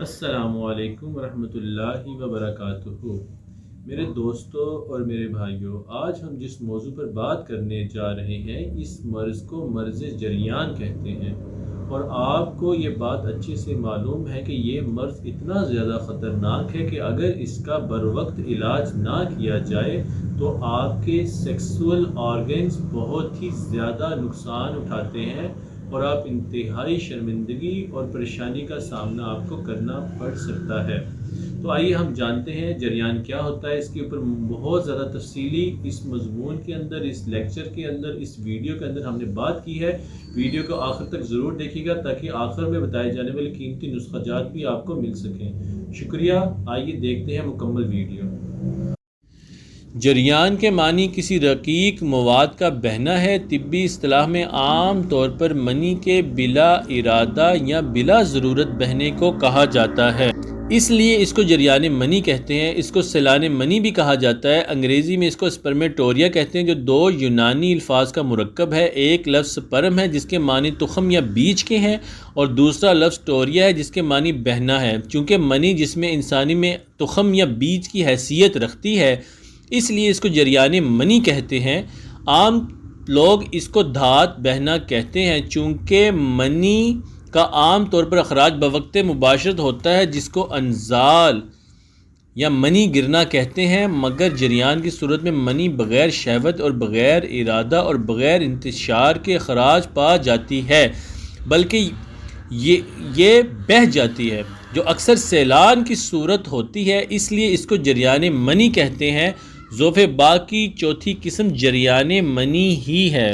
السلام علیکم ورحمۃ اللہ وبرکاتہ۔ میرے دوستوں اور میرے بھائیوں، آج ہم جس موضوع پر بات کرنے جا رہے ہیں اس مرض کو مرض جریان کہتے ہیں، اور آپ کو یہ بات اچھے سے معلوم ہے کہ یہ مرض اتنا زیادہ خطرناک ہے کہ اگر اس کا بروقت علاج نہ کیا جائے تو آپ کے سیکسول آرگنز بہت ہی زیادہ نقصان اٹھاتے ہیں اور آپ انتہائی شرمندگی اور پریشانی کا سامنا آپ کو کرنا پڑ سکتا ہے۔ تو آئیے ہم جانتے ہیں جریان کیا ہوتا ہے۔ اس کے اوپر بہت زیادہ تفصیلی اس مضمون کے اندر، اس لیکچر کے اندر، اس ویڈیو کے اندر ہم نے بات کی ہے۔ ویڈیو کو آخر تک ضرور دیکھیے گا تاکہ آخر میں بتائے جانے والے قیمتی نسخہ جات بھی آپ کو مل سکیں۔ شکریہ، آئیے دیکھتے ہیں مکمل ویڈیو۔ جریان کے معنی کسی رقیق مواد کا بہنا ہے۔ طبی اصطلاح میں عام طور پر منی کے بلا ارادہ یا بلا ضرورت بہنے کو کہا جاتا ہے، اس لیے اس کو جریان منی کہتے ہیں۔ اس کو سیلان منی بھی کہا جاتا ہے۔ انگریزی میں اس کو سپرمیٹوریا کہتے ہیں، جو دو یونانی الفاظ کا مرکب ہے۔ ایک لفظ سپرم ہے جس کے معنی تخم یا بیج کے ہیں، اور دوسرا لفظ ٹوریا ہے جس کے معنی بہنا ہے۔ چونکہ منی جسم انسانی میں تخم یا بیج کی حیثیت رکھتی ہے، اس لیے اس کو جریان منی کہتے ہیں۔ عام لوگ اس کو دھات بہنا کہتے ہیں، چونکہ منی کا عام طور پر اخراج بوقت مباشرت ہوتا ہے جس کو انزال یا منی گرنا کہتے ہیں، مگر جریان کی صورت میں منی بغیر شہوت اور بغیر ارادہ اور بغیر انتشار کے اخراج پا جاتی ہے، بلکہ یہ بہہ جاتی ہے، جو اکثر سیلان کی صورت ہوتی ہے، اس لیے اس کو جریان منی کہتے ہیں۔ ذوف با کی چوتھی قسم جریان منی ہی ہے۔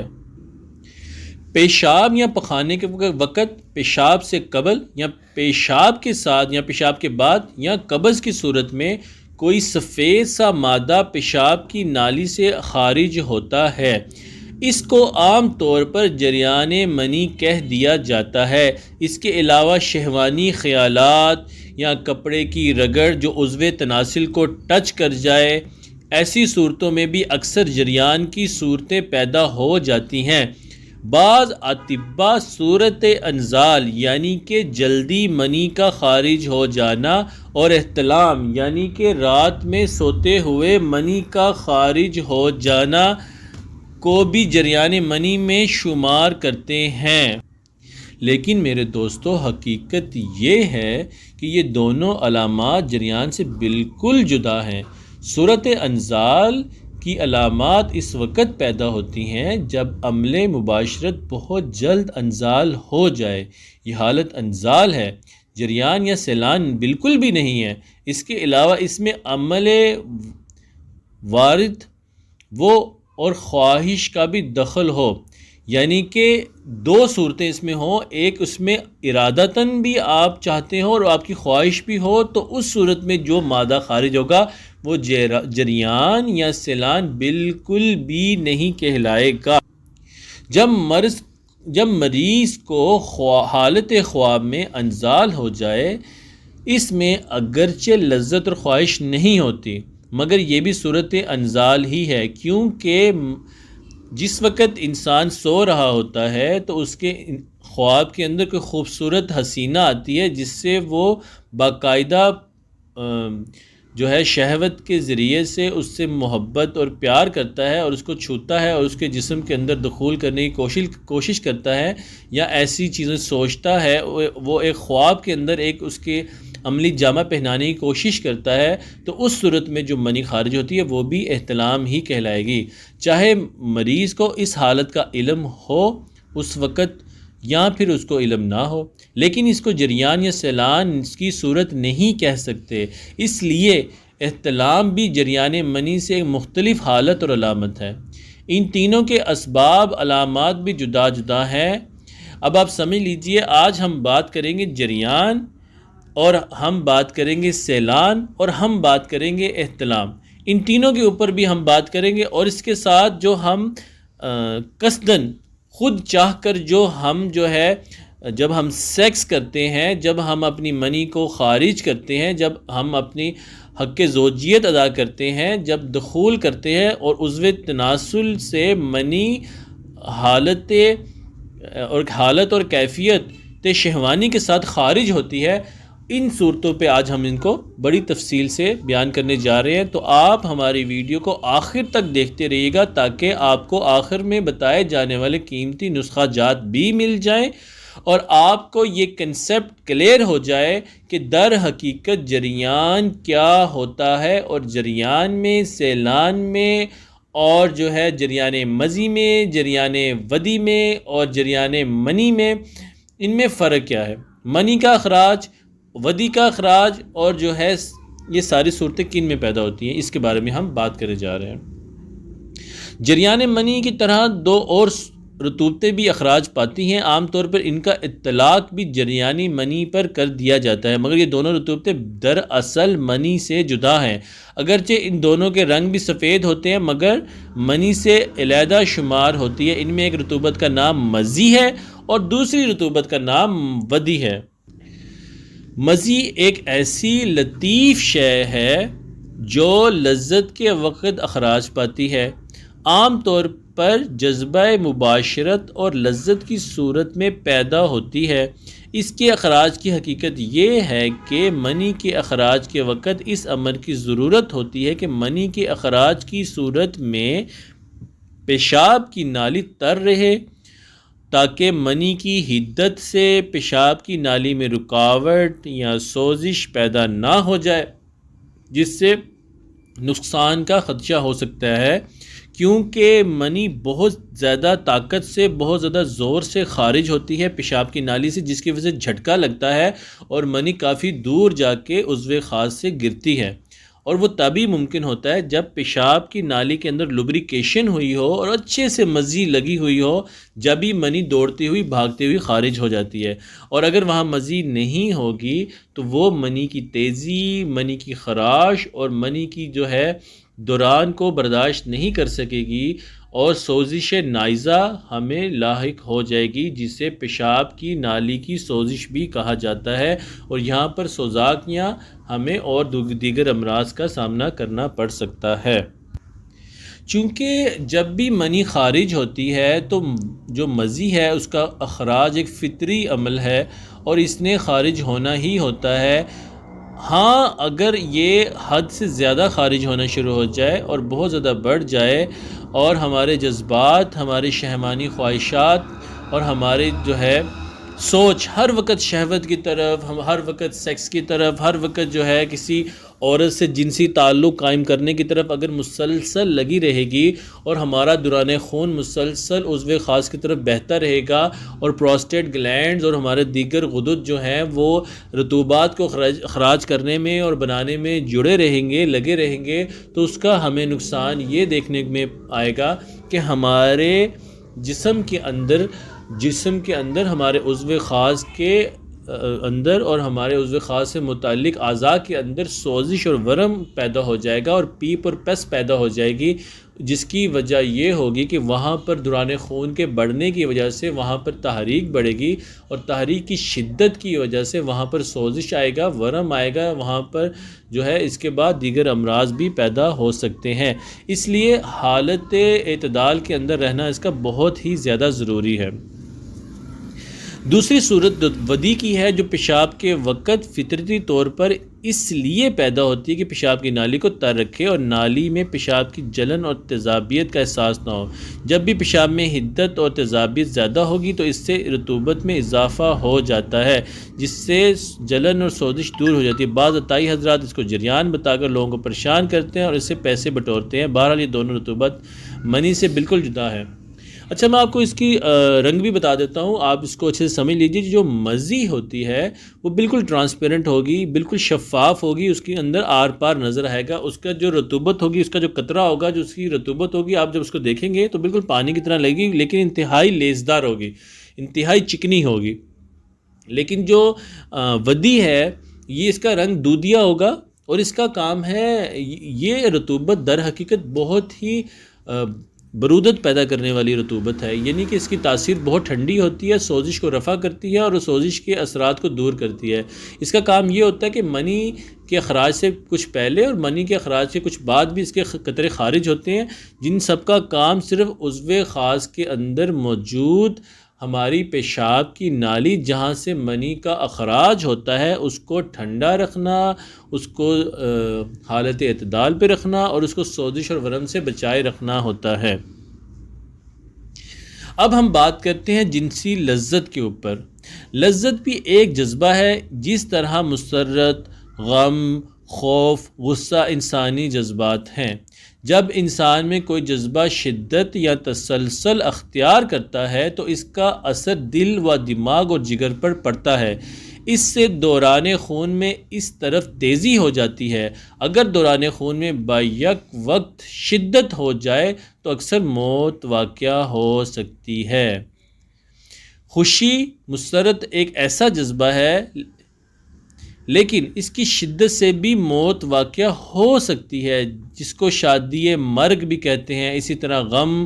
پیشاب یا پخانے کے وقت، پیشاب سے قبل یا پیشاب کے ساتھ یا پیشاب کے بعد یا قبض کی صورت میں کوئی سفید سا مادہ پیشاب کی نالی سے خارج ہوتا ہے، اس کو عام طور پر جریان منی کہہ دیا جاتا ہے۔ اس کے علاوہ شہوانی خیالات یا کپڑے کی رگڑ جو عضو تناسل کو ٹچ کر جائے، ایسی صورتوں میں بھی اکثر جریان کی صورتیں پیدا ہو جاتی ہیں۔ بعض اطباء صورت انزال یعنی کہ جلدی منی کا خارج ہو جانا اور احتلام یعنی کہ رات میں سوتے ہوئے منی کا خارج ہو جانا کو بھی جریان منی میں شمار کرتے ہیں۔ لیکن میرے دوستو، حقیقت یہ ہے کہ یہ دونوں علامات جریان سے بالکل جدا ہیں۔ صورت انزال کی علامات اس وقت پیدا ہوتی ہیں جب عملِ مباشرت بہت جلد انزال ہو جائے، یہ حالت انزال ہے۔ جریان یا سیلان بالکل بھی نہیں ہے۔ اس کے علاوہ اس میں عمل وارد اور خواہش کا بھی دخل ہو، یعنی کہ دو صورتیں اس میں ہوں، ایک اس میں ارادتاً بھی آپ چاہتے ہو اور آپ کی خواہش بھی ہو، تو اس صورت میں جو مادہ خارج ہوگا وہ جریان یا سیلان بالکل بھی نہیں کہلائے گا۔ جب مریض کو حالت خواب میں انزال ہو جائے، اس میں اگرچہ لذت اور خواہش نہیں ہوتی، مگر یہ بھی صورت انزال ہی ہے، کیونکہ جس وقت انسان سو رہا ہوتا ہے تو اس کے خواب کے اندر کوئی خوبصورت حسینہ آتی ہے، جس سے وہ باقاعدہ جو ہے شہوت کے ذریعے سے اس سے محبت اور پیار کرتا ہے اور اس کو چھوتا ہے اور اس کے جسم کے اندر دخول کرنے کی کوشش کرتا ہے، یا ایسی چیزیں سوچتا ہے، وہ ایک خواب کے اندر ایک اس کے عملی جامہ پہنانے کی کوشش کرتا ہے، تو اس صورت میں جو منی خارج ہوتی ہے وہ بھی احتلام ہی کہلائے گی، چاہے مریض کو اس حالت کا علم ہو اس وقت یا پھر اس کو علم نہ ہو۔ لیکن اس کو جریان یا سیلان کی صورت نہیں کہہ سکتے، اس لیے احتلام بھی جریان منی سے ایک مختلف حالت اور علامت ہے۔ ان تینوں کے اسباب علامات بھی جدا جدا ہیں۔ اب آپ سمجھ لیجئے، آج ہم بات کریں گے جریان، اور ہم بات کریں گے سیلان، اور ہم بات کریں گے احتلام۔ ان تینوں کے اوپر بھی ہم بات کریں گے، اور اس کے ساتھ جو ہم قصداً خود چاہ کر جب ہم سیکس کرتے ہیں، جب ہم اپنی منی کو خارج کرتے ہیں، جب ہم اپنی حق زوجیت ادا کرتے ہیں، جب دخول کرتے ہیں اور عضو تناسل سے منی حالت اور کیفیت شہوانی کے ساتھ خارج ہوتی ہے، ان صورتوں پہ آج ہم ان کو بڑی تفصیل سے بیان کرنے جا رہے ہیں، تو آپ ہماری ویڈیو کو آخر تک دیکھتے رہیے گا تاکہ آپ کو آخر میں بتائے جانے والے قیمتی نسخہ جات بھی مل جائیں اور آپ کو یہ کنسیپٹ کلیئر ہو جائے کہ در حقیقت جریان کیا ہوتا ہے، اور جریان میں، سیلان میں، اور جو ہے جریان مضی میں، جریان ودی میں اور جریان منی میں، ان میں فرق کیا ہے، منی کا اخراج، ودی کا اخراج، اور جو ہے یہ ساری صورتیں کن میں پیدا ہوتی ہیں، اس کے بارے میں ہم بات کرنے جا رہے ہیں۔ جریان منی کی طرح دو اور رطوبتیں بھی اخراج پاتی ہیں، عام طور پر ان کا اطلاق بھی جریانی منی پر کر دیا جاتا ہے، مگر یہ دونوں رطوبتیں دراصل منی سے جدا ہیں، اگرچہ ان دونوں کے رنگ بھی سفید ہوتے ہیں مگر منی سے علیحدہ شمار ہوتی ہے۔ ان میں ایک رطوبت کا نام مضی ہے اور دوسری رطوبت کا نام ودی ہے۔ مضی ایک ایسی لطیف شے ہے جو لذت کے وقت اخراج پاتی ہے، عام طور پر جذبہ مباشرت اور لذت کی صورت میں پیدا ہوتی ہے۔ اس کے اخراج کی حقیقت یہ ہے کہ منی کے اخراج کے وقت اس امر کی ضرورت ہوتی ہے کہ منی کے اخراج کی صورت میں پیشاب کی نالی تر رہے تاکہ منی کی حدت سے پیشاب کی نالی میں رکاوٹ یا سوزش پیدا نہ ہو جائے، جس سے نقصان کا خدشہ ہو سکتا ہے، کیونکہ منی بہت زیادہ طاقت سے، بہت زیادہ زور سے خارج ہوتی ہے پیشاب کی نالی سے، جس کی وجہ سے جھٹکا لگتا ہے اور منی کافی دور جا کے عضو خاص سے گرتی ہے، اور وہ تبھی ممکن ہوتا ہے جب پیشاب کی نالی کے اندر لبریکیشن ہوئی ہو اور اچھے سے مضی لگی ہوئی ہو، جب ہی منی دوڑتی ہوئی بھاگتی ہوئی خارج ہو جاتی ہے، اور اگر وہاں مضی نہیں ہوگی تو وہ منی کی تیزی، منی کی خراش اور منی کی جو ہے دوران کو برداشت نہیں کر سکے گی اور سوزش نائزہ ہمیں لاحق ہو جائے گی، جسے پیشاب کی نالی کی سوزش بھی کہا جاتا ہے، اور یہاں پر سوزاکیاں ہمیں اور دیگر امراض کا سامنا کرنا پڑ سکتا ہے۔ چونکہ جب بھی منی خارج ہوتی ہے تو جو مضی ہے اس کا اخراج ایک فطری عمل ہے اور اس نے خارج ہونا ہی ہوتا ہے۔ ہاں اگر یہ حد سے زیادہ خارج ہونا شروع ہو جائے اور بہت زیادہ بڑھ جائے اور ہمارے جذبات، ہماری شہوانی خواہشات اور ہمارے جو ہے سوچ ہر وقت شہوت کی طرف، ہم ہر وقت سیکس کی طرف، ہر وقت جو ہے کسی عورت سے جنسی تعلق قائم کرنے کی طرف اگر مسلسل لگی رہے گی اور ہمارا دوران خون مسلسل عضو خاص کی طرف بہتا رہے گا اور پروسٹیٹ گلینڈز اور ہمارے دیگر غدد جو ہیں وہ رطوبات کو اخراج کرنے میں اور بنانے میں جڑے رہیں گے، لگے رہیں گے، تو اس کا ہمیں نقصان یہ دیکھنے میں آئے گا کہ ہمارے جسم کے اندر ہمارے عضو خاص کے اندر اور ہمارے عضو خاص سے متعلق اعضاء کے اندر سوزش اور ورم پیدا ہو جائے گا اور پیپ اور پس پیدا ہو جائے گی، جس کی وجہ یہ ہوگی کہ وہاں پر دوران خون کے بڑھنے کی وجہ سے وہاں پر تحریک بڑھے گی اور تحریک کی شدت کی وجہ سے وہاں پر سوزش آئے گا، ورم آئے گا، وہاں پر جو ہے اس کے بعد دیگر امراض بھی پیدا ہو سکتے ہیں۔ اس لیے حالت اعتدال کے اندر رہنا اس کا بہت ہی زیادہ ضروری ہے۔ دوسری صورت ودی کی ہے جو پیشاب کے وقت فطرتی طور پر اس لیے پیدا ہوتی ہے کہ پیشاب کی نالی کو تر رکھے اور نالی میں پیشاب کی جلن اور تیزابیت کا احساس نہ ہو۔ جب بھی پیشاب میں حدت اور تیزابیت زیادہ ہوگی تو اس سے رطوبت میں اضافہ ہو جاتا ہے، جس سے جلن اور سوزش دور ہو جاتی ہے۔ بعض عطائی حضرات اس کو جریان بتا کر لوگوں کو پریشان کرتے ہیں اور اس سے پیسے بٹورتے ہیں۔ بہرحال یہ دونوں رطوبت منی سے بالکل جدا ہے۔ اچھا میں آپ کو اس کی رنگ بھی بتا دیتا ہوں، آپ اس کو اچھے سے سمجھ لیجیے۔ جو مضی ہوتی ہے وہ بالکل ٹرانسپیرنٹ ہوگی، بالکل شفاف ہوگی، اس کے اندر آر پار نظر آئے گا۔ اس کا جو رطوبت ہوگی، اس کا جو قطرہ ہوگا، جو اس کی رطوبت ہوگی، آپ جب اس کو دیکھیں گے تو بالکل پانی کی طرح لگے گی، لیکن انتہائی لیسدار ہوگی، انتہائی چکنی ہوگی۔ لیکن جو ودی ہے یہ اس کا رنگ دودھیا ہوگا اور اس کا کام ہے، یہ رطوبت در حقیقت بہت ہی برودت پیدا کرنے والی رطوبت ہے، یعنی کہ اس کی تاثیر بہت ٹھنڈی ہوتی ہے، سوزش کو رفع کرتی ہے اور اس سوزش کے اثرات کو دور کرتی ہے۔ اس کا کام یہ ہوتا ہے کہ منی کے اخراج سے کچھ پہلے اور منی کے اخراج سے کچھ بعد بھی اس کے قطرے خارج ہوتے ہیں، جن سب کا کام صرف عضو خاص کے اندر موجود ہماری پیشاب کی نالی جہاں سے منی کا اخراج ہوتا ہے اس کو ٹھنڈا رکھنا، اس کو حالت اعتدال پہ رکھنا اور اس کو سوزش اور ورم سے بچائے رکھنا ہوتا ہے۔ اب ہم بات کرتے ہیں جنسی لذت کے اوپر۔ لذت بھی ایک جذبہ ہے، جس طرح مسرت، غم، خوف، غصہ انسانی جذبات ہیں۔ جب انسان میں کوئی جذبہ شدت یا تسلسل اختیار کرتا ہے تو اس کا اثر دل و دماغ اور جگر پر پڑتا ہے۔ اس سے دوران خون میں اس طرف تیزی ہو جاتی ہے۔ اگر دوران خون میں بیک وقت شدت ہو جائے تو اکثر موت واقع ہو سکتی ہے۔ خوشی، مسرت ایک ایسا جذبہ ہے لیکن اس کی شدت سے بھی موت واقع ہو سکتی ہے، جس کو شادی مرگ بھی کہتے ہیں۔ اسی طرح غم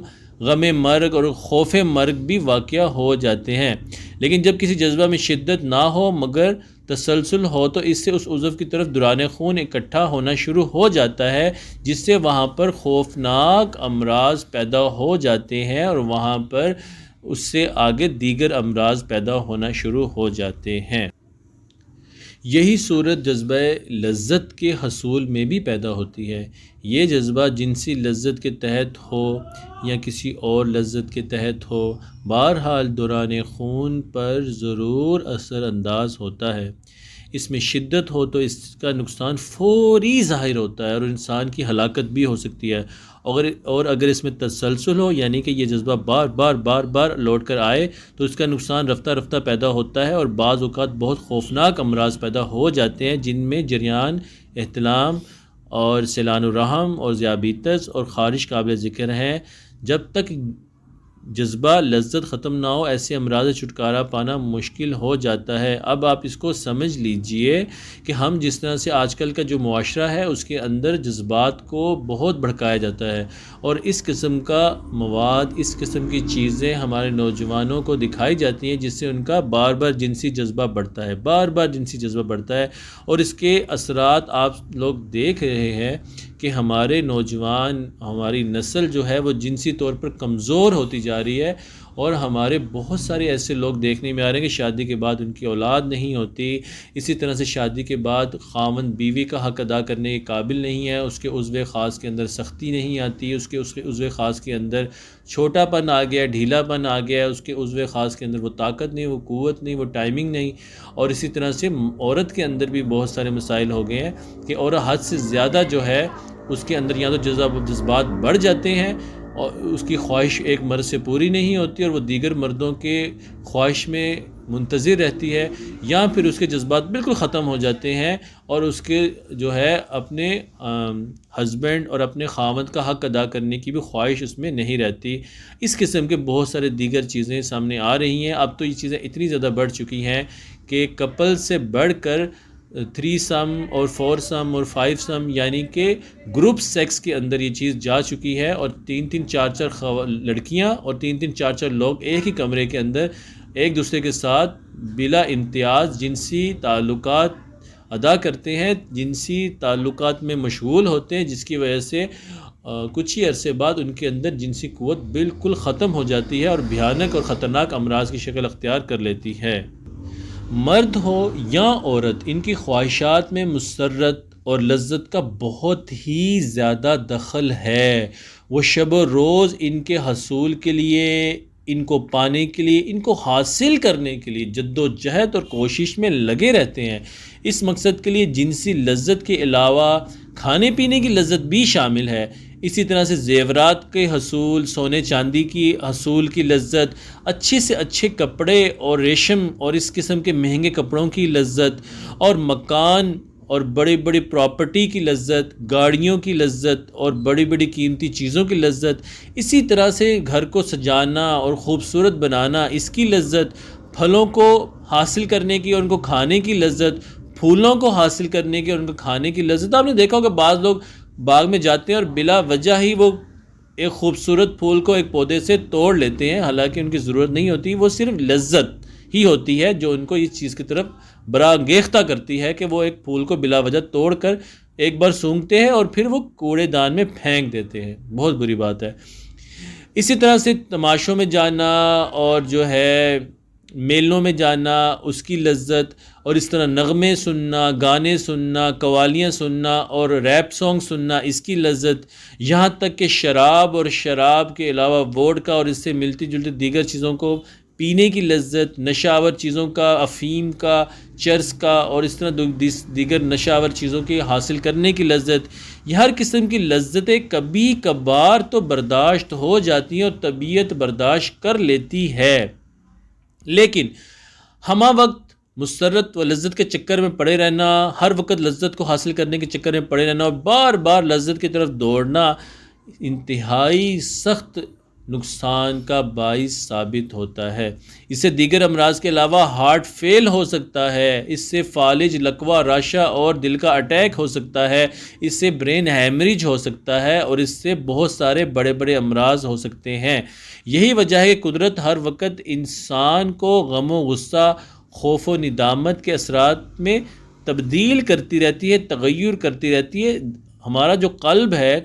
مرگ اور خوف مرگ بھی واقع ہو جاتے ہیں۔ لیکن جب کسی جذبہ میں شدت نہ ہو مگر تسلسل ہو تو اس سے اس عضو کی طرف دوران خون اکٹھا ہونا شروع ہو جاتا ہے، جس سے وہاں پر خوفناک امراض پیدا ہو جاتے ہیں اور وہاں پر اس سے آگے دیگر امراض پیدا ہونا شروع ہو جاتے ہیں۔ یہی صورت جذبہ لذت کے حصول میں بھی پیدا ہوتی ہے۔ یہ جذبہ جنسی لذت کے تحت ہو یا کسی اور لذت کے تحت ہو، بہرحال دوران خون پر ضرور اثر انداز ہوتا ہے۔ اس میں شدت ہو تو اس کا نقصان فوری ظاہر ہوتا ہے اور انسان کی ہلاکت بھی ہو سکتی ہے، اور اگر اس میں تسلسل ہو یعنی کہ یہ جذبہ بار بار لوٹ کر آئے تو اس کا نقصان رفتہ رفتہ پیدا ہوتا ہے اور بعض اوقات بہت خوفناک امراض پیدا ہو جاتے ہیں، جن میں جریان، احتلام اور سیلان الرحم اور ذیابیطس اور خارش قابل ذکر ہیں۔ جب تک جذبہ لذت ختم نہ ہو ایسے امراض سے چھٹکارا پانا مشکل ہو جاتا ہے۔ اب آپ اس کو سمجھ لیجئے کہ ہم جس طرح سے آج کل کا جو معاشرہ ہے اس کے اندر جذبات کو بہت بھڑکایا جاتا ہے، اور اس قسم کا مواد، اس قسم کی چیزیں ہمارے نوجوانوں کو دکھائی جاتی ہیں، جس سے ان کا بار جنسی جذبہ بڑھتا ہے، جنسی جذبہ بڑھتا ہے، اور اس کے اثرات آپ لوگ دیکھ رہے ہیں کہ ہمارے نوجوان، ہماری نسل جو ہے وہ جنسی طور پر کمزور ہوتی جا رہی ہے، اور ہمارے بہت سارے ایسے لوگ دیکھنے میں آ رہے ہیں کہ شادی کے بعد ان کی اولاد نہیں ہوتی، اسی طرح سے شادی کے بعد خاوند بیوی کا حق ادا کرنے کے قابل نہیں ہے، اس کے عضو خاص کے اندر سختی نہیں آتی، اس کے عضو خاص کے اندر چھوٹا پن آ گیا، ڈھیلا پن آ گیا، اس کے عضو خاص کے اندر وہ طاقت نہیں، وہ قوت نہیں، وہ ٹائمنگ نہیں، اور اسی طرح سے عورت کے اندر بھی بہت سارے مسائل ہو گئے ہیں کہ عورت حد سے زیادہ جو ہے اس کے اندر یا تو جذبات بڑھ جاتے ہیں اور اس کی خواہش ایک مرد سے پوری نہیں ہوتی اور وہ دیگر مردوں کے خواہش میں منتظر رہتی ہے، یا پھر اس کے جذبات بالکل ختم ہو جاتے ہیں اور اس کے جو ہے اپنے ہسبینڈ اور اپنے خاوند کا حق ادا کرنے کی بھی خواہش اس میں نہیں رہتی۔ اس قسم کے بہت سارے دیگر چیزیں سامنے آ رہی ہیں۔ اب تو یہ چیزیں اتنی زیادہ بڑھ چکی ہیں کہ کپل سے بڑھ کر 3 سم اور 4 سم اور 5 سم یعنی کہ گروپ سیکس کے اندر یہ چیز جا چکی ہے، اور 3 4 لڑکیاں اور 3 4 لوگ ایک ہی کمرے کے اندر ایک دوسرے کے ساتھ بلا امتیاز جنسی تعلقات ادا کرتے ہیں، جنسی تعلقات میں مشغول ہوتے ہیں، جس کی وجہ سے کچھ ہی عرصے بعد ان کے اندر جنسی قوت بالکل ختم ہو جاتی ہے اور بھیانک اور خطرناک امراض کی شکل اختیار کر لیتی ہے۔ مرد ہو یا عورت، ان کی خواہشات میں مسرت اور لذت کا بہت ہی زیادہ دخل ہے۔ وہ شب و روز ان کے حصول کے لیے، ان کو پانے کے لیے، ان کو حاصل کرنے کے لیے جد و جہد اور کوشش میں لگے رہتے ہیں۔ اس مقصد کے لیے جنسی لذت کے علاوہ کھانے پینے کی لذت بھی شامل ہے۔ اسی طرح سے زیورات کے حصول، سونے چاندی کی حصول کی لذت، اچھے سے اچھے کپڑے اور ریشم اور اس قسم کے مہنگے کپڑوں کی لذت، اور مکان اور بڑی بڑی پراپرٹی کی لذت، گاڑیوں کی لذت اور بڑی بڑی قیمتی چیزوں کی لذت، اسی طرح سے گھر کو سجانا اور خوبصورت بنانا، اس کی لذت، پھلوں کو حاصل کرنے کی اور ان کو کھانے کی لذت، پھولوں کو حاصل کرنے کی اور ان کو کھانے کی لذت۔ آپ نے دیکھا ہوگا بعض لوگ باغ میں جاتے ہیں اور بلا وجہ ہی وہ ایک خوبصورت پھول کو ایک پودے سے توڑ لیتے ہیں، حالانکہ ان کی ضرورت نہیں ہوتی، وہ صرف لذت ہی ہوتی ہے جو ان کو اس چیز کی طرف برانگیختہ کرتی ہے کہ وہ ایک پھول کو بلا وجہ توڑ کر ایک بار سونگھتے ہیں اور پھر وہ کوڑے دان میں پھینک دیتے ہیں۔ بہت بری بات ہے۔ اسی طرح سے تماشوں میں جانا اور جو ہے میلوں میں جانا اس کی لذت، اور اس طرح نغمے سننا، گانے سننا، قوالیاں سننا اور ریپ سانگ سننا اس کی لذت، یہاں تک کہ شراب اور شراب کے علاوہ ووڈکا اور اس سے ملتی جلتی دیگر چیزوں کو پینے کی لذت، نشہ آور چیزوں کا، افیم کا، چرس کا اور اس طرح دیگر نشہ آور چیزوں کی حاصل کرنے کی لذت، یہ ہر قسم کی لذتیں کبھی کبھار تو برداشت ہو جاتی ہیں اور طبیعت برداشت کر لیتی ہے، لیکن ہمہ وقت مسرت و لذت کے چکر میں پڑے رہنا، ہر وقت لذت کو حاصل کرنے کے چکر میں پڑے رہنا اور بار بار لذت کی طرف دوڑنا انتہائی سخت نقصان کا باعث ثابت ہوتا ہے۔ اس سے دیگر امراض کے علاوہ ہارٹ فیل ہو سکتا ہے، اس سے فالج، لکوہ، راشا اور دل کا اٹیک ہو سکتا ہے، اس سے برین ہیمریج ہو سکتا ہے اور اس سے بہت سارے بڑے بڑے امراض ہو سکتے ہیں۔ یہی وجہ ہے کہ قدرت ہر وقت انسان کو غم و غصہ، خوف و ندامت کے اثرات میں تبدیل کرتی رہتی ہے، تغیر کرتی رہتی ہے۔ ہمارا جو قلب ہے،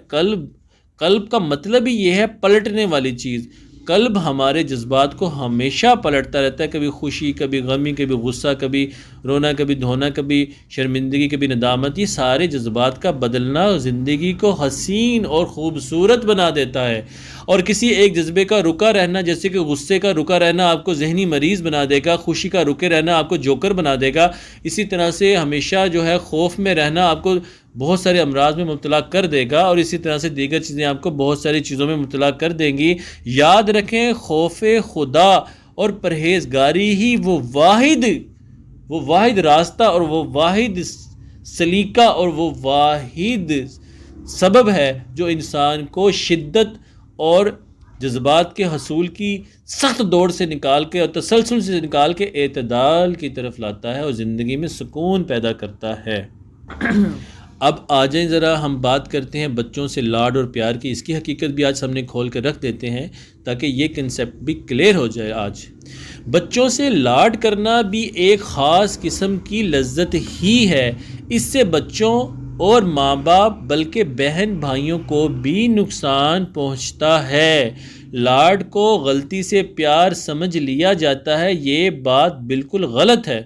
قلب کا مطلب ہی یہ ہے پلٹنے والی چیز۔ قلب ہمارے جذبات کو ہمیشہ پلٹتا رہتا ہے، کبھی خوشی، کبھی غمی، کبھی غصہ، کبھی رونا، کبھی دھونا، کبھی شرمندگی، کبھی ندامت۔ یہ سارے جذبات کا بدلنا زندگی کو حسین اور خوبصورت بنا دیتا ہے، اور کسی ایک جذبے کا رکا رہنا، جیسے کہ غصے کا رکا رہنا آپ کو ذہنی مریض بنا دے گا، خوشی کا رکے رہنا آپ کو جوکر بنا دے گا، اسی طرح سے ہمیشہ جو ہے خوف میں رہنا آپ کو بہت سارے امراض میں مبتلا کر دے گا، اور اسی طرح سے دیگر چیزیں آپ کو بہت ساری چیزوں میں مبتلا کر دیں گی۔ یاد رکھیں، خوف خدا اور پرہیزگاری ہی وہ واحد راستہ اور وہ واحد سلیقہ اور وہ واحد سبب ہے جو انسان کو شدت اور جذبات کے حصول کی سخت دوڑ سے نکال کے اور تسلسل سے نکال کے اعتدال کی طرف لاتا ہے اور زندگی میں سکون پیدا کرتا ہے۔ اب آ جائیں ذرا ہم بات کرتے ہیں بچوں سے لاڈ اور پیار کی۔ اس کی حقیقت بھی آج سامنے کھول کے رکھ دیتے ہیں تاکہ یہ کنسیپٹ بھی کلیئر ہو جائے۔ آج بچوں سے لاڈ کرنا بھی ایک خاص قسم کی لذت ہی ہے۔ اس سے بچوں اور ماں باپ بلکہ بہن بھائیوں کو بھی نقصان پہنچتا ہے۔ لاڈ کو غلطی سے پیار سمجھ لیا جاتا ہے، یہ بات بالکل غلط ہے۔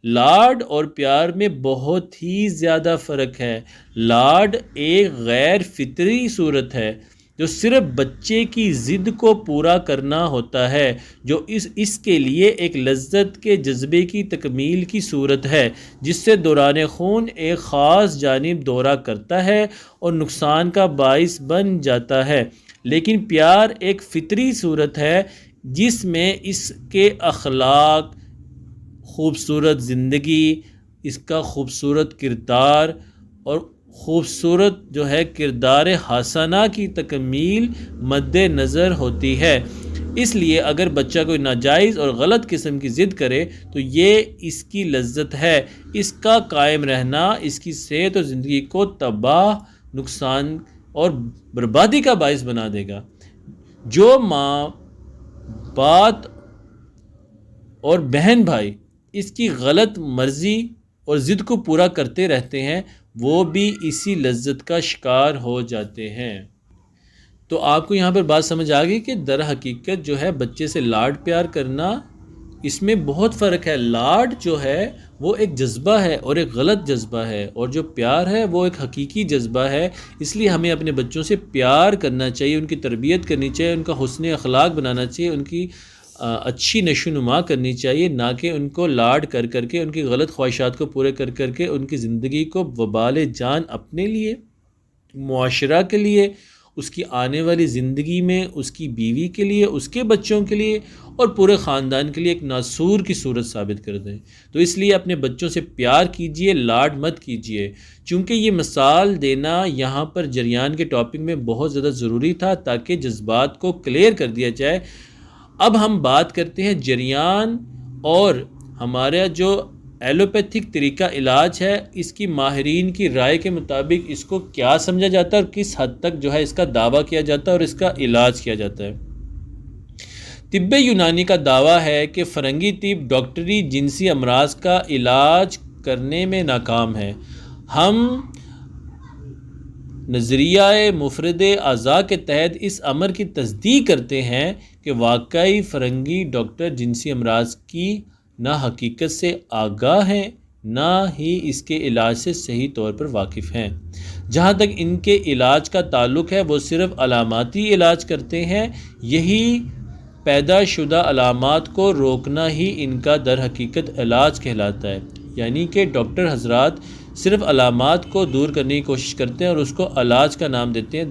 لاڈ اور پیار میں بہت ہی زیادہ فرق ہے۔ لاڈ ایک غیر فطری صورت ہے جو صرف بچے کی ضد کو پورا کرنا ہوتا ہے، جو اس کے لیے ایک لذت کے جذبے کی تکمیل کی صورت ہے، جس سے دوران خون ایک خاص جانب دورہ کرتا ہے اور نقصان کا باعث بن جاتا ہے۔ لیکن پیار ایک فطری صورت ہے جس میں اس کے اخلاق، خوبصورت زندگی، اس کا خوبصورت کردار اور خوبصورت جو ہے کردار حسنہ کی تکمیل مد نظر ہوتی ہے۔ اس لیے اگر بچہ کوئی ناجائز اور غلط قسم کی ضد کرے تو یہ اس کی لذت ہے، اس کا قائم رہنا اس کی صحت اور زندگی کو تباہ، نقصان اور بربادی کا باعث بنا دے گا۔ جو ماں باپ اور بہن بھائی اس کی غلط مرضی اور ضد کو پورا کرتے رہتے ہیں، وہ بھی اسی لذت کا شکار ہو جاتے ہیں۔ تو آپ کو یہاں پر بات سمجھ آ گئی کہ در حقیقت جو ہے بچے سے لاڈ پیار کرنا، اس میں بہت فرق ہے۔ لاڈ جو ہے وہ ایک جذبہ ہے اور ایک غلط جذبہ ہے، اور جو پیار ہے وہ ایک حقیقی جذبہ ہے۔ اس لیے ہمیں اپنے بچوں سے پیار کرنا چاہیے، ان کی تربیت کرنی چاہیے، ان کا حسن اخلاق بنانا چاہیے، ان کی اچھی نشو نما کرنی چاہیے، نہ کہ ان کو لاڈ کر کر کے، ان کی غلط خواہشات کو پورے کر کر کے ان کی زندگی کو وبال جان اپنے لیے، معاشرہ کے لیے، اس کی آنے والی زندگی میں اس کی بیوی کے لیے، اس کے بچوں کے لیے اور پورے خاندان کے لیے ایک ناسور کی صورت ثابت کر دیں۔ تو اس لیے اپنے بچوں سے پیار کیجئے، لاڈ مت کیجئے۔ چونکہ یہ مثال دینا یہاں پر جریان کے ٹاپک میں بہت زیادہ ضروری تھا تاکہ جذبات کو کلیئر کر دیا جائے۔ اب ہم بات کرتے ہیں جریان اور ہمارا جو ایلوپیتھک طریقہ علاج ہے، اس کی ماہرین کی رائے کے مطابق اس کو کیا سمجھا جاتا ہے اور کس حد تک جو ہے اس کا دعویٰ کیا جاتا ہے اور اس کا علاج کیا جاتا ہے۔ طب یونانی کا دعویٰ ہے کہ فرنگی طب ڈاکٹری جنسی امراض کا علاج کرنے میں ناکام ہے۔ ہم نظریہ مفرد اعضاء کے تحت اس امر کی تصدیق کرتے ہیں کہ واقعی فرنگی ڈاکٹر جنسی امراض کی نہ حقیقت سے آگاہ ہیں نہ ہی اس کے علاج سے صحیح طور پر واقف ہیں۔ جہاں تک ان کے علاج کا تعلق ہے وہ صرف علاماتی علاج کرتے ہیں۔ یہی پیدا شدہ علامات کو روکنا ہی ان کا در حقیقت علاج کہلاتا ہے، یعنی کہ ڈاکٹر حضرات صرف علامات کو دور کرنے کی کوشش کرتے ہیں اور اس کو علاج کا نام دیتے ہیں،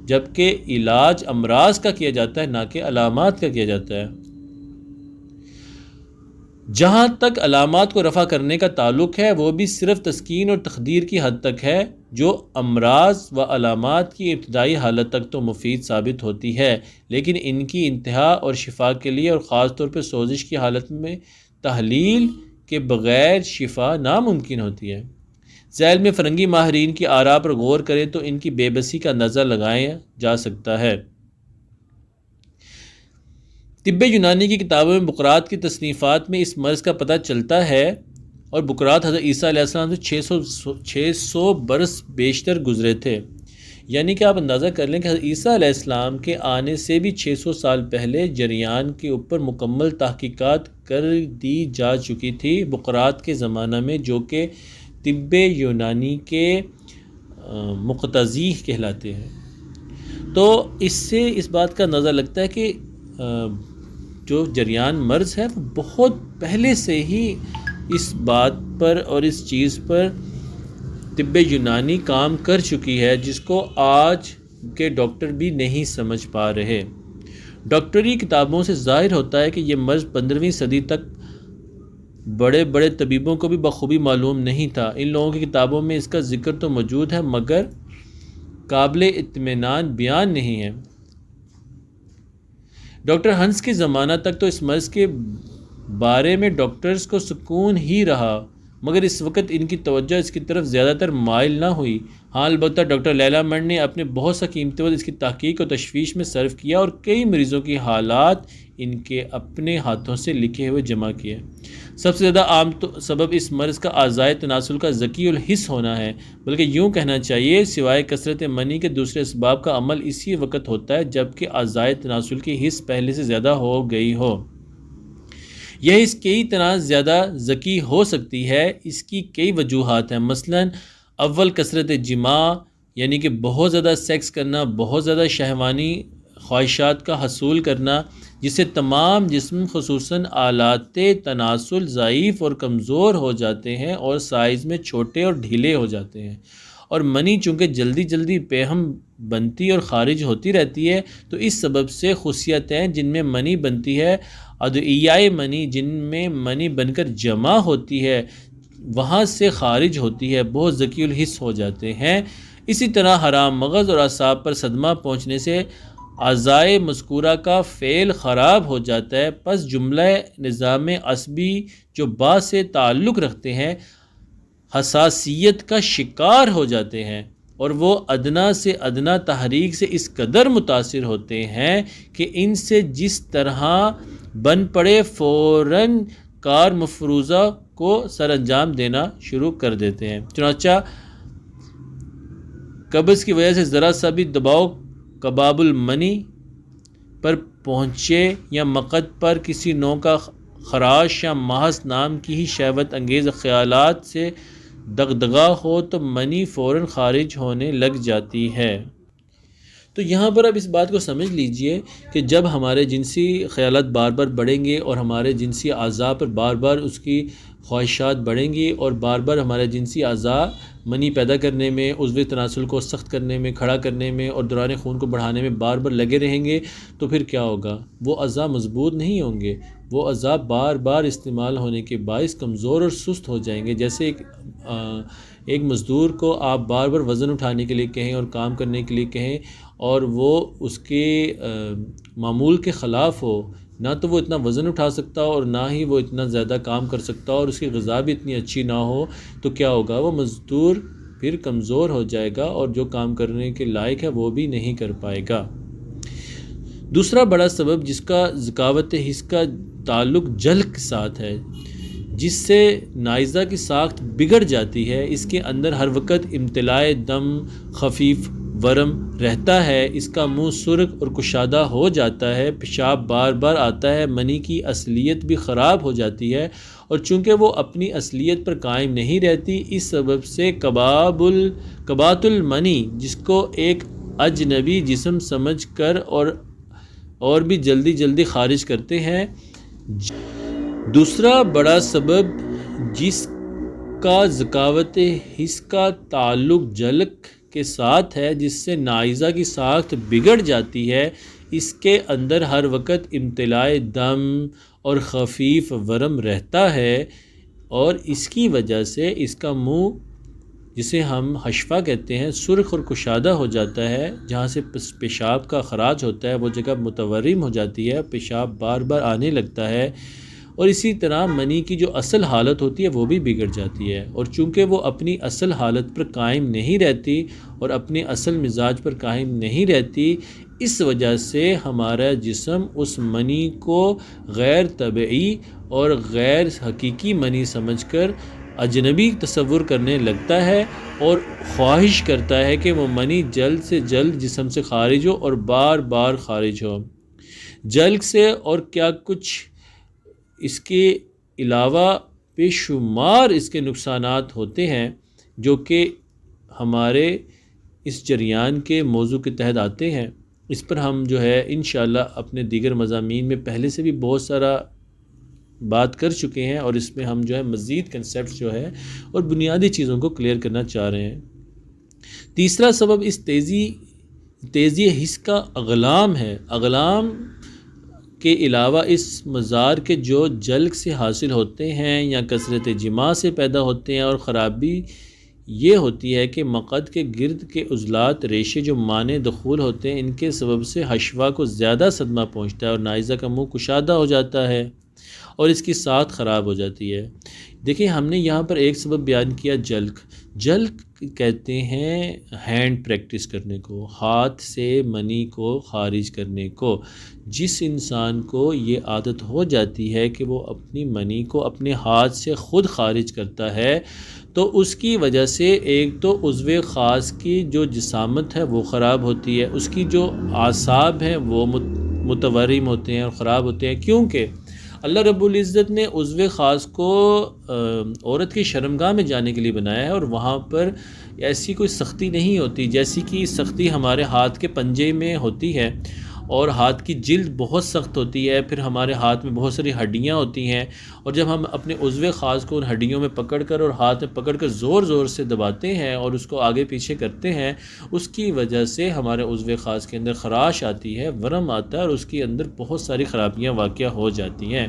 جبکہ علاج امراض کا کیا جاتا ہے نہ کہ علامات کا کیا جاتا ہے۔ جہاں تک علامات کو رفع کرنے کا تعلق ہے وہ بھی صرف تسکین اور تخدیر کی حد تک ہے، جو امراض و علامات کی ابتدائی حالت تک تو مفید ثابت ہوتی ہے، لیکن ان کی انتہا اور شفا کے لیے اور خاص طور پر سوزش کی حالت میں تحلیل کے بغیر شفا ناممکن ہوتی ہے۔ ذیل میں فرنگی ماہرین کی آراء پر غور کریں تو ان کی بے بسی کا اندازہ لگایا جا سکتا ہے۔ طب یونانی کی کتابوں میں بقراط کی تصنیفات میں اس مرض کا پتہ چلتا ہے، اور بقراط حضرت عیسیٰ علیہ السلام سے 600 برس بیشتر گزرے تھے، یعنی کہ آپ اندازہ کر لیں کہ حضرت عیسیٰ علیہ السلام کے آنے سے بھی 600 سال پہلے جریان کے اوپر مکمل تحقیقات کر دی جا چکی تھی بقراط کے زمانہ میں، جو کہ طب یونانی کے مقتضی کہلاتے ہیں۔ تو اس سے اس بات کا اندازہ لگتا ہے کہ جو جریان مرض ہے وہ بہت پہلے سے ہی اس بات پر اور اس چیز پر طب یونانی کام کر چکی ہے، جس کو آج کے ڈاکٹر بھی نہیں سمجھ پا رہے۔ ڈاکٹری کتابوں سے ظاہر ہوتا ہے کہ یہ مرض 15ویں صدی تک بڑے بڑے طبیبوں کو بھی بخوبی معلوم نہیں تھا۔ ان لوگوں کی کتابوں میں اس کا ذکر تو موجود ہے مگر قابل اطمینان بیان نہیں ہے۔ ڈاکٹر ہنس کے زمانہ تک تو اس مرض کے بارے میں ڈاکٹرز کو سکون ہی رہا، مگر اس وقت ان کی توجہ اس کی طرف زیادہ تر مائل نہ ہوئی۔ ہاں البتہ ڈاکٹر لیلا منڈ نے اپنے بہت سا قیمتی وقت اس کی تحقیق اور تشویش میں صرف کیا اور کئی مریضوں کی حالات ان کے اپنے ہاتھوں سے لکھے ہوئے جمع کیے۔ سب سے زیادہ عام سبب اس مرض کا اعضائے تناسل کا ذکی الحس ہونا ہے، بلکہ یوں کہنا چاہیے سوائے کثرت منی کے دوسرے اسباب کا عمل اسی وقت ہوتا ہے جب کہ اعضائے تناسل کی حس پہلے سے زیادہ ہو گئی ہو۔ یہ اس کئی طرح زیادہ ذکی ہو سکتی ہے۔ اس کی کئی وجوہات ہیں، مثلا اول کثرت جماع، یعنی کہ بہت زیادہ سیکس کرنا، بہت زیادہ شہوانی خواہشات کا حصول کرنا، جس سے تمام جسم خصوصاً آلات تناسل ضعیف اور کمزور ہو جاتے ہیں اور سائز میں چھوٹے اور ڈھیلے ہو جاتے ہیں، اور منی چونکہ جلدی جلدی پیہم بنتی اور خارج ہوتی رہتی ہے، تو اس سبب سے خصوصیتیں جن میں منی بنتی ہے، ادویائے منی جن میں منی بن کر جمع ہوتی ہے وہاں سے خارج ہوتی ہے، بہت ذکی الحس ہو جاتے ہیں۔ اسی طرح حرام مغز اور اعصاب پر صدمہ پہنچنے سے اعضائے مذکورہ کا فعل خراب ہو جاتا ہے، پس جملہ نظام عصبی جو با سے تعلق رکھتے ہیں حساسیت کا شکار ہو جاتے ہیں، اور وہ ادنا سے ادنا تحریک سے اس قدر متاثر ہوتے ہیں کہ ان سے جس طرح بن پڑے فوراً کار مفروضہ کو سر انجام دینا شروع کر دیتے ہیں۔ چنانچہ قبض کی وجہ سے ذرا سا بھی دباؤ کباب المنی پر پہنچے یا مقد پر کسی نوع کا خراش یا محض نام کی ہی شہوت انگیز خیالات سے دغدغہ ہو تو منی فوراً خارج ہونے لگ جاتی ہے۔ تو یہاں پر اب اس بات کو سمجھ لیجئے کہ جب ہمارے جنسی خیالات بار بار بڑھیں گے اور ہمارے جنسی اعضاء پر بار بار اس کی خواہشات بڑھیں گی اور بار بار ہمارے جنسی اعضاء منی پیدا کرنے میں، عضو تناسل کو سخت کرنے میں، کھڑا کرنے میں اور دوران خون کو بڑھانے میں بار بار لگے رہیں گے، تو پھر کیا ہوگا؟ وہ اعضاء مضبوط نہیں ہوں گے، وہ اعضاء بار بار استعمال ہونے کے باعث کمزور اور سست ہو جائیں گے۔ جیسے ایک مزدور کو آپ بار بار وزن اٹھانے کے لیے کہیں اور کام کرنے کے لیے کہیں اور وہ اس کے معمول کے خلاف ہو، نہ تو وہ اتنا وزن اٹھا سکتا اور نہ ہی وہ اتنا زیادہ کام کر سکتا اور اس کی غذا بھی اتنی اچھی نہ ہو، تو کیا ہوگا؟ وہ مزدور پھر کمزور ہو جائے گا اور جو کام کرنے کے لائق ہے وہ بھی نہیں کر پائے گا۔ دوسرا بڑا سبب جس کا ذکاوت حس کا تعلق جلد کے ساتھ ہے، جس سے نائزہ کی ساخت بگڑ جاتی ہے۔ اس کے اندر ہر وقت امتلاء دم خفیف ورم رہتا ہے، اس کا منہ سرخ اور کشادہ ہو جاتا ہے، پیشاب بار بار آتا ہے، منی کی اصلیت بھی خراب ہو جاتی ہے، اور چونکہ وہ اپنی اصلیت پر قائم نہیں رہتی، اس سبب سے کبات المنی، جس کو ایک اجنبی جسم سمجھ کر اور بھی جلدی خارج کرتے ہیں۔ دوسرا بڑا سبب جس کا ذکاوت حس کا تعلق جلک کے ساتھ ہے، جس سے نائزہ کی ساخت بگڑ جاتی ہے، اس کے اندر ہر وقت امتلاء دم اور خفیف ورم رہتا ہے، اور اس کی وجہ سے اس کا منہ، جسے ہم حشفہ کہتے ہیں، سرخ اور کشادہ ہو جاتا ہے۔ جہاں سے پیشاب کا اخراج ہوتا ہے وہ جگہ متورم ہو جاتی ہے، پیشاب بار بار آنے لگتا ہے، اور اسی طرح منی کی جو اصل حالت ہوتی ہے وہ بھی بگڑ جاتی ہے، اور چونکہ وہ اپنی اصل حالت پر قائم نہیں رہتی اور اپنے اصل مزاج پر قائم نہیں رہتی، اس وجہ سے ہمارا جسم اس منی کو غیر طبعی اور غیر حقیقی منی سمجھ کر اجنبی تصور کرنے لگتا ہے، اور خواہش کرتا ہے کہ وہ منی جلد سے جلد جسم سے خارج ہو اور بار بار خارج ہو۔ جلد سے اور کیا کچھ اس کے علاوہ بے شمار اس کے نقصانات ہوتے ہیں جو کہ ہمارے اس جریان کے موضوع کے تحت آتے ہیں۔ اس پر ہم جو ہے انشاءاللہ اپنے دیگر مضامین میں پہلے سے بھی بہت سارا بات کر چکے ہیں، اور اس میں ہم جو ہے مزید کنسیپٹس جو ہے اور بنیادی چیزوں کو کلیئر کرنا چاہ رہے ہیں۔ تیسرا سبب اس تیزی حس کا اغلام ہے۔ اغلام کے علاوہ اس مزار کے جو جلک سے حاصل ہوتے ہیں یا کثرت جماع سے پیدا ہوتے ہیں، اور خرابی یہ ہوتی ہے کہ مقعد کے گرد کے عضلات ریشے جو مانع دخول ہوتے ہیں، ان کے سبب سے حشوہ کو زیادہ صدمہ پہنچتا ہے، اور نائزہ کا منہ کشادہ ہو جاتا ہے اور اس کی ساخت خراب ہو جاتی ہے۔ دیکھیں، ہم نے یہاں پر ایک سبب بیان کیا جلک کہتے ہیں ہینڈ پریکٹس کرنے کو، ہاتھ سے منی کو خارج کرنے کو۔ جس انسان کو یہ عادت ہو جاتی ہے کہ وہ اپنی منی کو اپنے ہاتھ سے خود خارج کرتا ہے، تو اس کی وجہ سے ایک تو عضو خاص کی جو جسامت ہے وہ خراب ہوتی ہے، اس کی جو اعصاب ہیں وہ متورم ہوتے ہیں اور خراب ہوتے ہیں، کیونکہ اللہ رب العزت نے عضو خاص کو عورت کی شرمگاہ میں جانے کے لیے بنایا ہے، اور وہاں پر ایسی کوئی سختی نہیں ہوتی جیسی کہ سختی ہمارے ہاتھ کے پنجے میں ہوتی ہے، اور ہاتھ کی جلد بہت سخت ہوتی ہے، پھر ہمارے ہاتھ میں بہت ساری ہڈیاں ہوتی ہیں، اور جب ہم اپنے عضو خاص کو ان ہڈیوں میں پکڑ کر اور ہاتھ میں پکڑ کر زور سے دباتے ہیں اور اس کو آگے پیچھے کرتے ہیں، اس کی وجہ سے ہمارے عضو خاص کے اندر خراش آتی ہے، ورم آتا ہے، اور اس کے اندر بہت ساری خرابیاں واقع ہو جاتی ہیں۔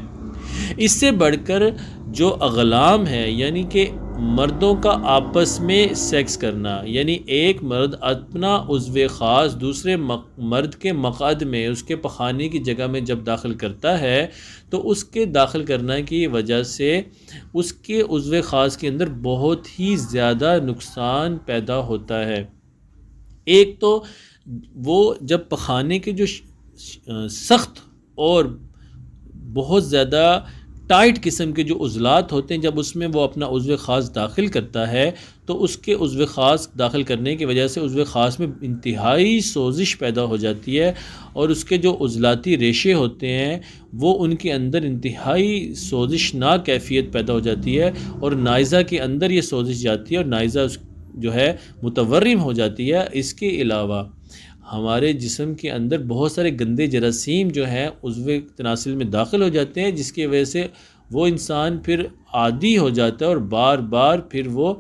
اس سے بڑھ کر جو اغلام ہے، یعنی کہ مردوں کا آپس میں سیکس کرنا، یعنی ایک مرد اپنا عضو خاص دوسرے مرد کے مقعد میں، اس کے پخانے کی جگہ میں جب داخل کرتا ہے، تو اس کے داخل کرنے کی وجہ سے اس کے عضو خاص کے اندر بہت ہی زیادہ نقصان پیدا ہوتا ہے۔ ایک تو وہ جب پخانے کے جو سخت اور بہت زیادہ ٹائٹ قسم کے جو عضلات ہوتے ہیں، جب اس میں وہ اپنا عضو خاص داخل کرتا ہے، تو اس کے عضو خاص داخل کرنے کی وجہ سے عضو خاص میں انتہائی سوزش پیدا ہو جاتی ہے، اور اس کے جو عضلاتی ریشے ہوتے ہیں وہ ان کے اندر انتہائی سوزشناک کیفیت پیدا ہو جاتی ہے، اور نائزہ کے اندر یہ سوزش جاتی ہے اور نائزہ جو ہے متورم ہو جاتی ہے۔ اس کے علاوہ ہمارے جسم کے اندر بہت سارے گندے جراثیم جو ہیں عضو تناسل میں داخل ہو جاتے ہیں، جس کی وجہ سے وہ انسان پھر عادی ہو جاتا ہے، اور بار بار پھر وہ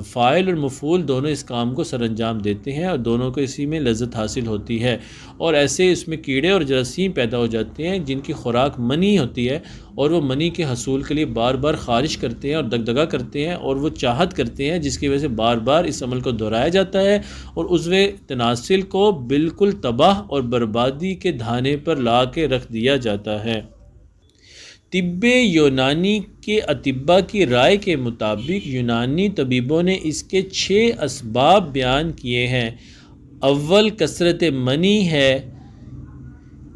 فاعل اور مفعول دونوں اس کام کو سر انجام دیتے ہیں، اور دونوں کو اسی میں لذت حاصل ہوتی ہے، اور ایسے اس میں کیڑے اور جراثیم پیدا ہو جاتے ہیں جن کی خوراک منی ہوتی ہے، اور وہ منی کے حصول کے لیے بار بار خارج کرتے ہیں اور دغدغہ کرتے ہیں، اور وہ چاہت کرتے ہیں، جس کی وجہ سے بار بار اس عمل کو دہرایا جاتا ہے، اور عضو تناسل کو بالکل تباہ اور بربادی کے دھانے پر لا کے رکھ دیا جاتا ہے۔ طب یونانی کے اطباء کی رائے کے مطابق یونانی طبیبوں نے اس کے 6 اسباب بیان کیے ہیں۔ اول کثرت منی ہے،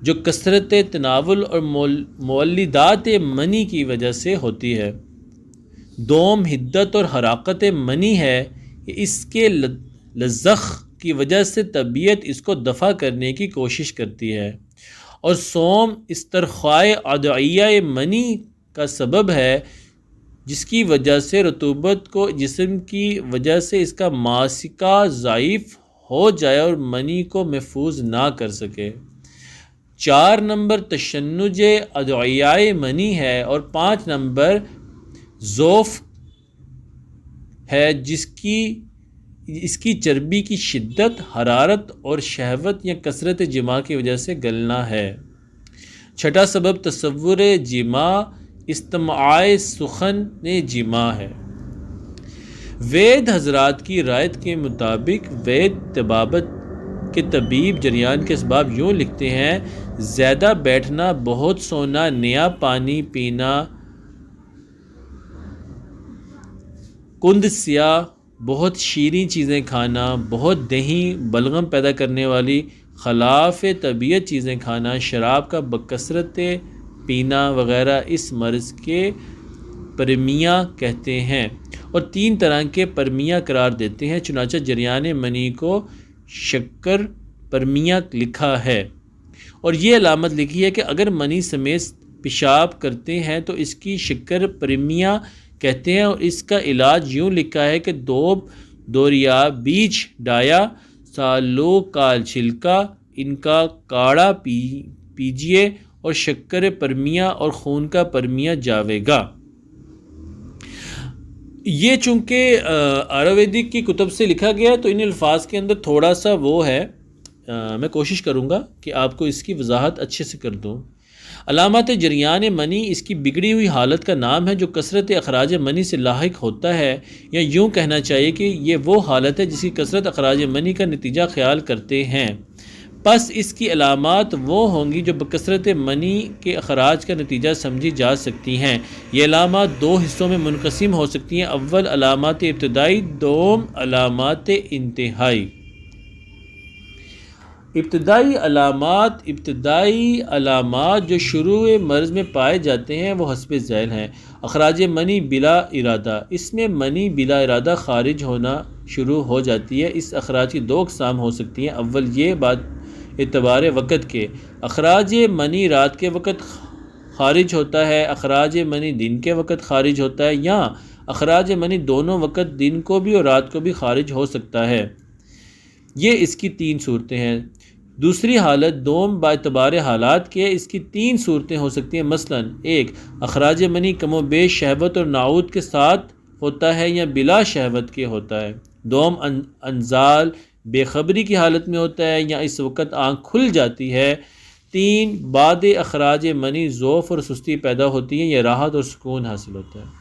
جو کثرت تناول اور مولدات منی کی وجہ سے ہوتی ہے۔ دوم حدت اور حراقت منی ہے، اس کے لزخ کی وجہ سے طبیعت اس کو دفع کرنے کی کوشش کرتی ہے، اور سوم استرخائے ادعیہ منی کا سبب ہے، جس کی وجہ سے رطوبت کو جسم کی وجہ سے اس کا ماسکہ ضعیف ہو جائے اور منی کو محفوظ نہ کر سکے۔ 4 نمبر تشنج ادعیہ منی ہے، اور 5 نمبر ضعف ہے، اس کی چربی کی شدت، حرارت اور شہوت یا کثرت جماع کی وجہ سے گلنا ہے۔ 6 سبب تصور جماع استماع سخن جماع ہے۔ وید حضرات کی رائت کے مطابق وید طبابت کے طبیب جریان کے اسباب یوں لکھتے ہیں: زیادہ بیٹھنا، بہت سونا، نیا پانی پینا، کند سیاہ، بہت شیریں چیزیں کھانا، بہت دہی، بلغم پیدا کرنے والی خلاف طبیعت چیزیں کھانا، شراب کا بکثرت پینا وغیرہ اس مرض کے پرمیہ کہتے ہیں، اور 3 طرح کے پرمیہ قرار دیتے ہیں۔ چنانچہ جریان منی کو شکر پرمیہ لکھا ہے، اور یہ علامت لکھی ہے کہ اگر منی سمیت پیشاب کرتے ہیں تو اس کی شکر پرمیہ کہتے ہیں، اور اس کا علاج یوں لکھا ہے کہ دوب، دوریا، بیج ڈایا، سالو کا چھلکا، ان کا کاڑھا پیجیے اور شکر پرمیہ اور خون کا پرمیہ جاوے گا۔ یہ چونکہ آیورویدک کی کتب سے لکھا گیا ہے تو ان الفاظ کے اندر تھوڑا سا وہ ہے، میں کوشش کروں گا کہ آپ کو اس کی وضاحت اچھے سے کر دوں۔ علامات جریان منی اس کی بگڑی ہوئی حالت کا نام ہے جو کثرت اخراج منی سے لاحق ہوتا ہے، یا یوں کہنا چاہیے کہ یہ وہ حالت ہے جس کی کثرت اخراج منی کا نتیجہ خیال کرتے ہیں۔ پس اس کی علامات وہ ہوں گی جو بکثرت منی کے اخراج کا نتیجہ سمجھی جا سکتی ہیں۔ یہ علامات 2 حصوں میں منقسم ہو سکتی ہیں: اول علامات ابتدائی، دوم علامات انتہائی۔ ابتدائی علامات جو شروع مرض میں پائے جاتے ہیں وہ حسب ذیل ہیں: اخراج منی بلا ارادہ، اس میں منی بلا ارادہ خارج ہونا شروع ہو جاتی ہے۔ اس اخراج کی 2 اقسام ہو سکتی ہیں: اول یہ بات اعتبار وقت کے، اخراج منی رات کے وقت خارج ہوتا ہے، اخراج منی دن کے وقت خارج ہوتا ہے، یا اخراج منی دونوں وقت دن کو بھی اور رات کو بھی خارج ہو سکتا ہے۔ یہ اس کی 3 صورتیں ہیں۔ دوسری حالت دوم با اعتبار حالات کے، اس کی 3 صورتیں ہو سکتی ہیں، مثلا 1 اخراج منی کم و بیش شہوت اور نعود کے ساتھ ہوتا ہے یا بلا شہوت کے ہوتا ہے، دوم انزال بے خبری کی حالت میں ہوتا ہے یا اس وقت آنکھ کھل جاتی ہے، 3 بعد اخراج منی ضعف اور سستی پیدا ہوتی ہے یا راحت اور سکون حاصل ہوتا ہے۔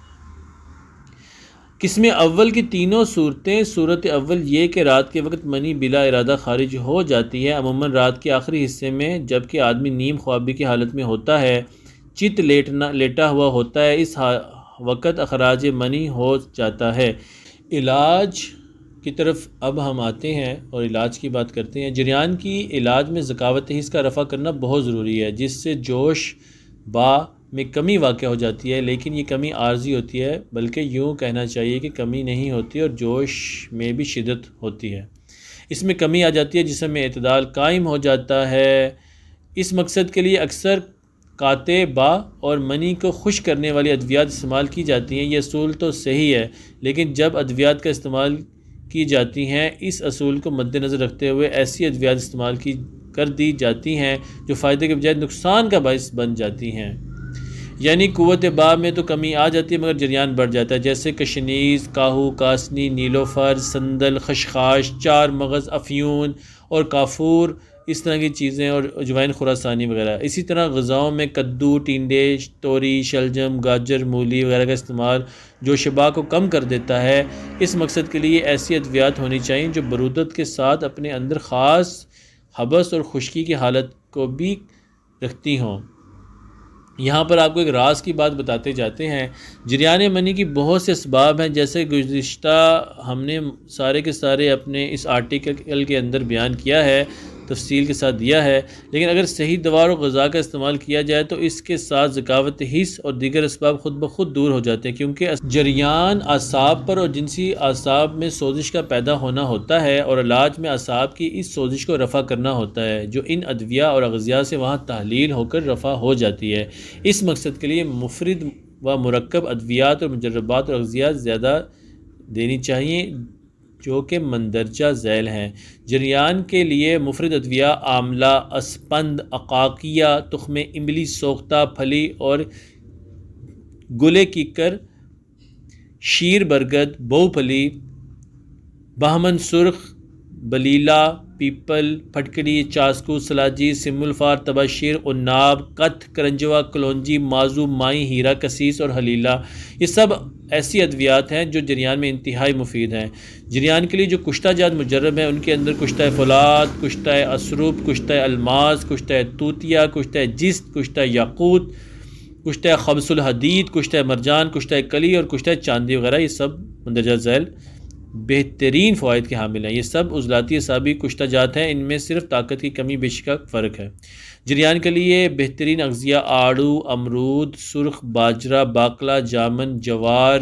قسم اول کی تینوں صورتیں: صورت اول یہ کہ رات کے وقت منی بلا ارادہ خارج ہو جاتی ہے، عموماً رات کے آخری حصے میں، جبکہ آدمی نیم خوابی کی حالت میں ہوتا ہے، چت لیٹا ہوا ہوتا ہے، اس وقت اخراج منی ہو جاتا ہے۔ علاج کی طرف اب ہم آتے ہیں اور علاج کی بات کرتے ہیں۔ جریان کی علاج میں ذکاوت حس کا رفع کرنا بہت ضروری ہے، جس سے جوش میں کمی واقع ہو جاتی ہے، لیکن یہ کمی عارضی ہوتی ہے، بلکہ یوں کہنا چاہیے کہ کمی نہیں ہوتی اور جوش میں بھی شدت ہوتی ہے۔ اس میں کمی آ جاتی ہے، جسم میں اعتدال قائم ہو جاتا ہے۔ اس مقصد کے لیے اکثر قاطع با اور منی کو خشک کرنے والی ادویات استعمال کی جاتی ہیں۔ یہ اصول تو صحیح ہے، لیکن جب ادویات کا استعمال کی جاتی ہیں، اس اصول کو مد نظر رکھتے ہوئے ایسی ادویات استعمال کر دی جاتی ہیں جو فائدے کے بجائے نقصان کا باعث بن جاتی ہیں۔ یعنی قوت با میں تو کمی آ جاتی ہے مگر جریان بڑھ جاتا ہے، جیسے کشنیز، کاہو، کاسنی، نیلوفر، سندل، خشخاش، 4 مغز، افیون اور کافور، اس طرح کی چیزیں، اور اجوائن خراسانی وغیرہ۔ اسی طرح غذاؤں میں کدو، ٹینڈے، توری، شلجم، گاجر، مولی وغیرہ کا استعمال جو شبع کو کم کر دیتا ہے۔ اس مقصد کے لیے ایسی ادویات ہونی چاہیے جو برودت کے ساتھ اپنے اندر خاص حبس اور خشکی کی حالت کو بھی رکھتی ہوں۔ یہاں پر آپ کو ایک راز کی بات بتاتے جاتے ہیں۔ جریان منی کی بہت سے اسباب ہیں، جیسے گزشتہ ہم نے سارے کے سارے اپنے اس آرٹیکل کے اندر بیان کیا ہے، تفصیل کے ساتھ دیا ہے، لیکن اگر صحیح دوا اور غذا کا استعمال کیا جائے تو اس کے ساتھ ذکاوت حس اور دیگر اسباب خود بخود دور ہو جاتے ہیں، کیونکہ جریان اعصاب پر اور جنسی اعصاب میں سوزش کا پیدا ہونا ہوتا ہے، اور علاج میں اعصاب کی اس سوزش کو رفع کرنا ہوتا ہے، جو ان ادویہ اور اغذیہ سے وہاں تحلیل ہو کر رفع ہو جاتی ہے۔ اس مقصد کے لیے مفرد و مرکب ادویات اور مجربات اور اغذیات زیادہ دینی چاہیے جو کہ مندرجہ ذیل ہیں۔ جریان کے لیے مفرد ادویہ آملہ، اسپند، عقاقیہ، تخم املی، سوختہ پھلی اور گلے کیکر، شیر برگد، بہو پھلی، بہمن سرخ، بلیلہ، پیپل، پھٹکڑی، چاسکو، سلاجی، سم الفار، تبشیر، عناب، کتھ، کرنجوا، کلونجی، مازو، مائی، ہیرا کسیس اور حلیلہ، یہ سب ایسی ادویات ہیں جو جریان میں انتہائی مفید ہیں۔ جریان کے لیے جو کشتہ جات مجرب ہیں ان کے اندر کشتہ فولاد، کشتہ اسرب، کشتہ الماس، کشتہ توتیا، کشتہ جست، کشتہ یاقوت، کشتہ خبز الحدید، کشتہ مرجان، کشتہ کلی اور کشتہ چاندی وغیرہ، یہ سب مندرجہ ذیل بہترین فوائد کے حامل ہیں۔ یہ سب عضلاتی اعصابی کشتہ جات ہیں، ان میں صرف طاقت کی کمی بیشی کا فرق ہے۔ جریان کے لیے بہترین اغذیہ آڑو، امرود، سرخ باجرہ، باقلہ، جامن، جوار،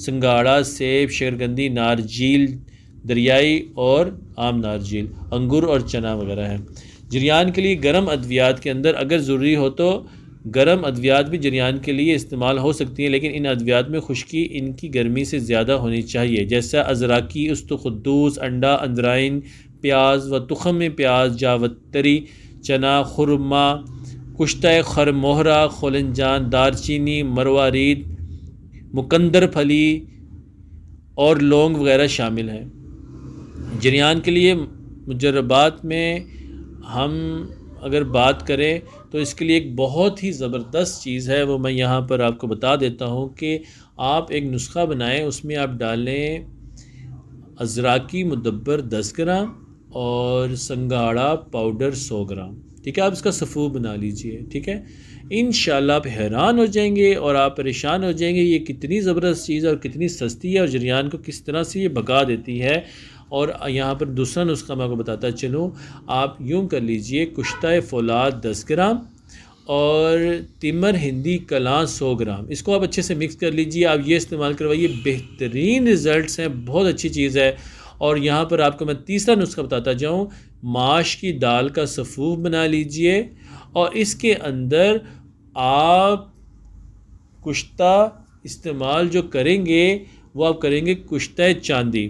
سنگھاڑا، سیب، شکرقندی، نارجیل دریائی اور عام نارجیل، انگور اور چنا وغیرہ ہیں۔ جریان کے لیے گرم ادویات کے اندر اگر ضروری ہو تو گرم ادویات بھی جریان کے لیے استعمال ہو سکتی ہیں، لیکن ان ادویات میں خشکی ان کی گرمی سے زیادہ ہونی چاہیے، جیسا ازراکی، استخدوس، انڈا، اندرائن، پیاز و تخم پیاز، جاوتری، چنا، خرما، کشتہ خرموہرا، خولنجان، دارچینی، مروارید، مکندر پھلی اور لونگ وغیرہ شامل ہیں۔ جریان کے لیے مجربات میں ہم اگر بات کریں تو اس کے لیے ایک بہت ہی زبردست چیز ہے، وہ میں یہاں پر آپ کو بتا دیتا ہوں کہ آپ ایک نسخہ بنائیں، اس میں آپ ڈالیں ازراکی مدبر 10 گرام اور سنگھاڑا پاؤڈر 100 گرام، ٹھیک ہے؟ آپ اس کا سفو بنا لیجئے، ٹھیک ہے؟ انشاءاللہ آپ حیران ہو جائیں گے اور آپ پریشان ہو جائیں گے یہ کتنی زبردست چیز ہے اور کتنی سستی ہے، اور جریان کو کس طرح سے یہ بھگا دیتی ہے۔ اور یہاں پر دوسرا نسخہ میں آپ کو بتاتا چلوں، آپ یوں کر لیجئے کشتہ فولاد 10 گرام اور تیمر ہندی کلاں 100 گرام، اس کو آپ اچھے سے مکس کر لیجئے، آپ یہ استعمال کروائیے، بہترین رزلٹس ہیں، بہت اچھی چیز ہے۔ اور یہاں پر آپ کو میں تیسرا نسخہ بتاتا جاؤں، ماش کی دال کا سفوف بنا لیجئے اور اس کے اندر آپ کشتہ استعمال جو کریں گے وہ آپ کریں گے کشتہ چاندی،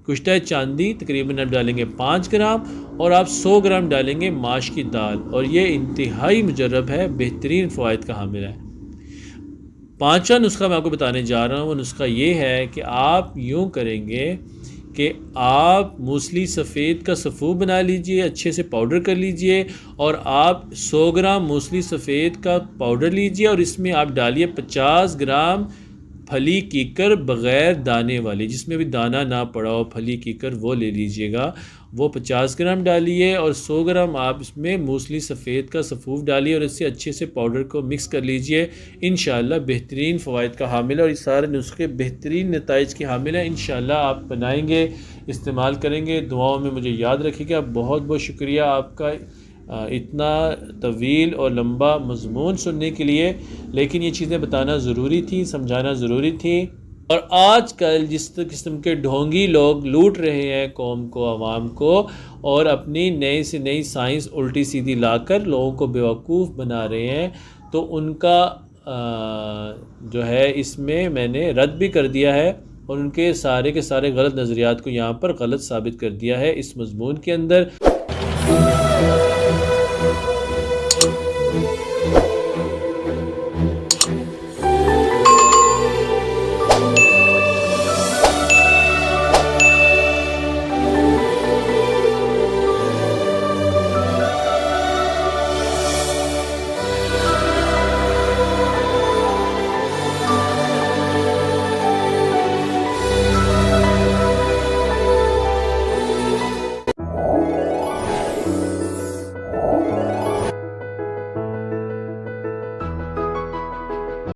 کشتہ چاندی تقریباً آپ ڈالیں گے 5 گرام اور آپ 100 گرام ڈالیں گے ماش کی دال، اور یہ انتہائی مجرب ہے، بہترین فوائد کا حامل ہے۔ پانچواں نسخہ میں آپ کو بتانے جا رہا ہوں، وہ نسخہ یہ ہے کہ آپ یوں کریں گے کہ آپ موسلی سفید کا سفو بنا لیجئے، اچھے سے پاؤڈر کر لیجئے، اور آپ 100 گرام موسلی سفید کا پاؤڈر لیجئے اور اس میں آپ ڈالیے 50 گرام پھلی کیکر بغیر دانے والی، جس میں بھی دانہ نہ پڑا ہو پھلی کیکر، وہ لے لیجئے گا، وہ 50 گرام ڈالیے، اور 100 گرام آپ اس میں موسلی سفید کا سفوف ڈالیے اور اس سے اچھے سے پاؤڈر کو مکس کر لیجئے۔ انشاءاللہ بہترین فوائد کا حامل ہے اور یہ سارے نسخے بہترین نتائج کے حامل ہیں۔ انشاءاللہ آپ بنائیں گے، استعمال کریں گے، دعاؤں میں مجھے یاد رکھیے گا۔ بہت بہت شکریہ آپ کا اتنا طویل اور لمبا مضمون سننے کے لیے، لیکن یہ چیزیں بتانا ضروری تھی، سمجھانا ضروری تھی۔ اور آج کل جس قسم کے ڈھونگی لوگ لوٹ رہے ہیں قوم کو، عوام کو، اور اپنی نئی سے نئی سائنس الٹی سیدھی لا کر لوگوں کو بیوقوف بنا رہے ہیں، تو ان کا جو ہے اس میں نے رد بھی کر دیا ہے اور ان کے سارے غلط نظریات کو یہاں پر غلط ثابت کر دیا ہے اس مضمون کے اندر۔